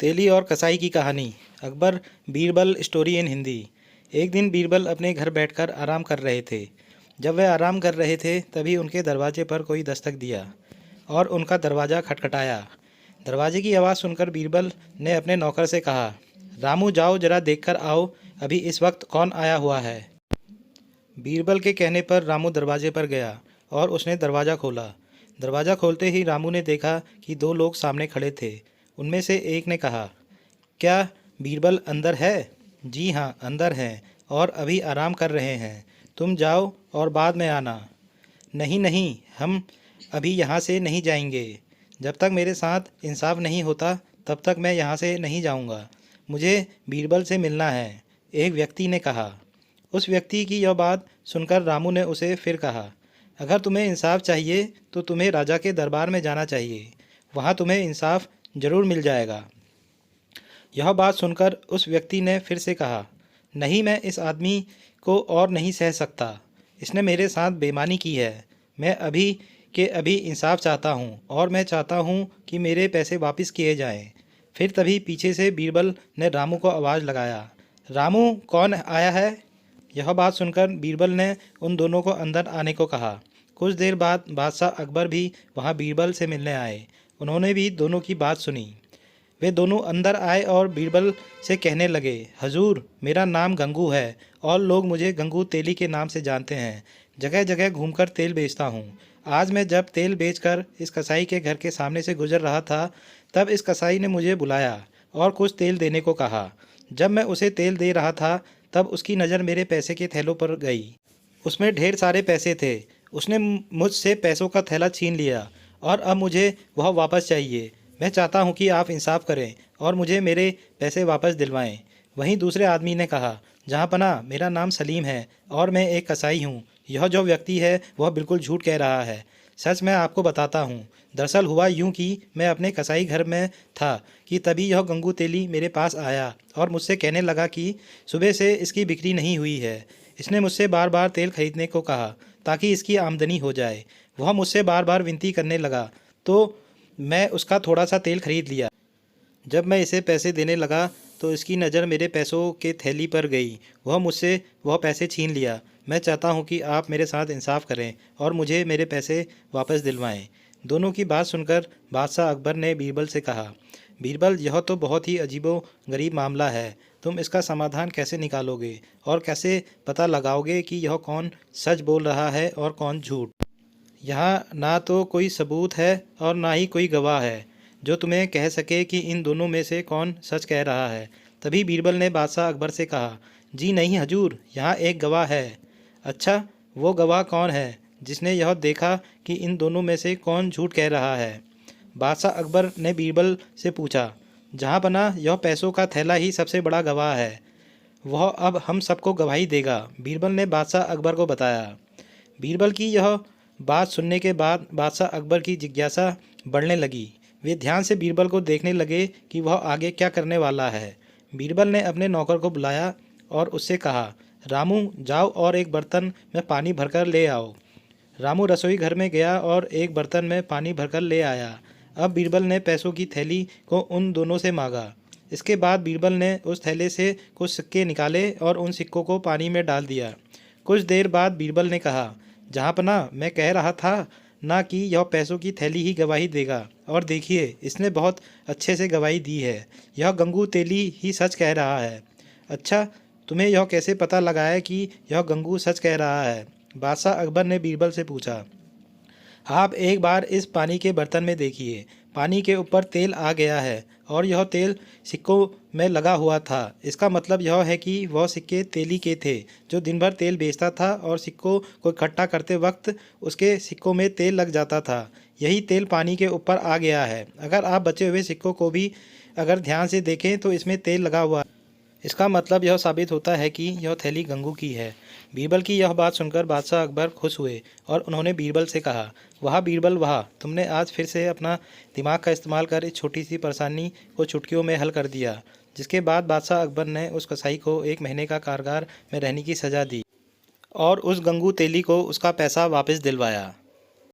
तेली और कसाई की कहानी। Akbar Birbal story in Hindi. एक दिन बीरबल अपने घर बैठकर आराम कर रहे थे। जब वह आराम कर रहे थे तभी उनके दरवाजे पर कोई दस्तक दिया और उनका दरवाज़ा खटखटाया। दरवाजे की आवाज़ सुनकर बीरबल ने अपने नौकर से कहा, रामू जाओ जरा देखकर आओ, अभी इस वक्त कौन आया हुआ है। बीरबल के कहने पर रामू दरवाजे पर गया और उसने दरवाज़ा खोला। दरवाज़ा खोलते ही रामू ने देखा कि दो लोग सामने खड़े थे। उनमें से एक ने कहा, क्या बीरबल अंदर है? जी हाँ, अंदर हैं और अभी आराम कर रहे हैं। तुम जाओ और बाद में आना। नहीं नहीं, हम अभी यहाँ से नहीं जाएंगे। जब तक मेरे साथ इंसाफ नहीं होता तब तक मैं यहाँ से नहीं जाऊँगा। मुझे बीरबल से मिलना है, एक व्यक्ति ने कहा। उस व्यक्ति की यह बात सुनकर रामू ने उसे फिर कहा, अगर तुम्हें इंसाफ चाहिए तो तुम्हें राजा के दरबार में जाना चाहिए, वहाँ तुम्हें इंसाफ जरूर मिल जाएगा। यह बात सुनकर उस व्यक्ति ने फिर से कहा, नहीं, मैं इस आदमी को और नहीं सह सकता। इसने मेरे साथ बेईमानी की है। मैं अभी के अभी इंसाफ चाहता हूँ और मैं चाहता हूँ कि मेरे पैसे वापस किए जाएं। फिर तभी पीछे से बीरबल ने रामू को आवाज़ लगाया, रामू कौन आया है? यह बात सुनकर बीरबल ने उन दोनों को अंदर आने को कहा। कुछ देर बाद बादशाह अकबर भी वहाँ बीरबल से मिलने आए। उन्होंने भी दोनों की बात सुनी। वे दोनों अंदर आए और बीरबल से कहने लगे, हजूर, मेरा नाम गंगू है और लोग मुझे गंगू तेली के नाम से जानते हैं। जगह जगह घूमकर तेल बेचता हूँ। आज मैं जब तेल बेचकर इस कसाई के घर के सामने से गुजर रहा था तब इस कसाई ने मुझे बुलाया और कुछ तेल देने को कहा। जब मैं उसे तेल दे रहा था तब उसकी नज़र मेरे पैसे के थैलों पर गई। उसमें ढेर सारे पैसे थे। उसने मुझसे पैसों का थैला छीन लिया और अब मुझे वह वापस चाहिए। मैं चाहता हूँ कि आप इंसाफ करें और मुझे मेरे पैसे वापस दिलवाएं। वहीं दूसरे आदमी ने कहा, जहाँपनाह, मेरा नाम सलीम है और मैं एक कसाई हूँ। यह जो व्यक्ति है वह बिल्कुल झूठ कह रहा है। सच मैं आपको बताता हूँ। दरअसल हुआ यूँ कि मैं अपने कसाई घर में था कि तभी यह गंगू तेली मेरे पास आया और मुझसे कहने लगा कि सुबह से इसकी बिक्री नहीं हुई है। इसने मुझसे बार बार तेल खरीदने को कहा ताकि इसकी आमदनी हो जाए। वह मुझसे बार बार विनती करने लगा तो मैं उसका थोड़ा सा तेल खरीद लिया। जब मैं इसे पैसे देने लगा तो इसकी नज़र मेरे पैसों के थैली पर गई। वह मुझसे वह पैसे छीन लिया। मैं चाहता हूँ कि आप मेरे साथ इंसाफ करें और मुझे मेरे पैसे वापस दिलवाएं। दोनों की बात सुनकर बादशाह अकबर ने बीरबल से कहा, बीरबल, यह तो बहुत ही अजीबो गरीब मामला है। तुम इसका समाधान कैसे निकालोगे और कैसे पता लगाओगे कि यह कौन सच बोल रहा है और कौन झूठ? यहाँ ना तो कोई सबूत है और ना ही कोई गवाह है जो तुम्हें कह सके कि इन दोनों में से कौन सच कह रहा है। तभी बीरबल ने बादशाह अकबर से कहा, जी नहीं हजूर, यहाँ एक गवाह है। अच्छा, वो गवाह कौन है जिसने यह देखा कि इन दोनों में से कौन झूठ कह रहा है? बादशाह अकबर ने बीरबल से पूछा, जहाँपनाह, यह पैसों का थैला ही सबसे बड़ा गवाह है। वह अब हम सबको गवाही देगा, बीरबल ने बादशाह अकबर को बताया। बीरबल की यह बात सुनने के बाद बादशाह अकबर की जिज्ञासा बढ़ने लगी। वे ध्यान से बीरबल को देखने लगे कि वह आगे क्या करने वाला है। बीरबल ने अपने नौकर को बुलाया और उससे कहा, रामू जाओ और एक बर्तन में पानी भरकर ले आओ। रामू रसोई घर में गया और एक बर्तन में पानी भरकर ले आया। अब बीरबल ने पैसों की थैली को उन दोनों से मांगा। इसके बाद बीरबल ने उस थैले से कुछ सिक्के निकाले और उन सिक्कों को पानी में डाल दिया। कुछ देर बाद बीरबल ने कहा, जहाँपनाह, मैं कह रहा था ना कि यह पैसों की थैली ही गवाही देगा, और देखिए इसने बहुत अच्छे से गवाही दी है। यह गंगू तेली ही सच कह रहा है। अच्छा, तुम्हें यह कैसे पता लगा है कि यह गंगू सच कह रहा है? बादशाह अकबर ने बीरबल से पूछा। आप एक बार इस पानी के बर्तन में देखिए। पानी के ऊपर तेल आ गया है और यह तेल सिक्कों में लगा हुआ था। इसका मतलब यह है कि वह सिक्के तेली के थे जो दिन भर तेल बेचता था और सिक्कों को इकट्ठा करते वक्त उसके सिक्कों में तेल लग जाता था। यही तेल पानी के ऊपर आ गया है। अगर आप बचे हुए सिक्कों को भी अगर ध्यान से देखें तो इसमें तेल लगा हुआ है। इसका मतलब यह साबित होता है कि यह थैली गंगू की है। बीरबल की यह बात सुनकर बादशाह अकबर खुश हुए और उन्होंने बीरबल से कहा, वाह बीरबल वाह, तुमने आज फिर से अपना दिमाग का इस्तेमाल कर इस छोटी सी परेशानी को चुटकियों में हल कर दिया। जिसके बाद बादशाह अकबर ने उस कसाई को 1 महीने का कारागार में रहने की सज़ा दी और उस गंगू तेली को उसका पैसा वापस दिलवाया।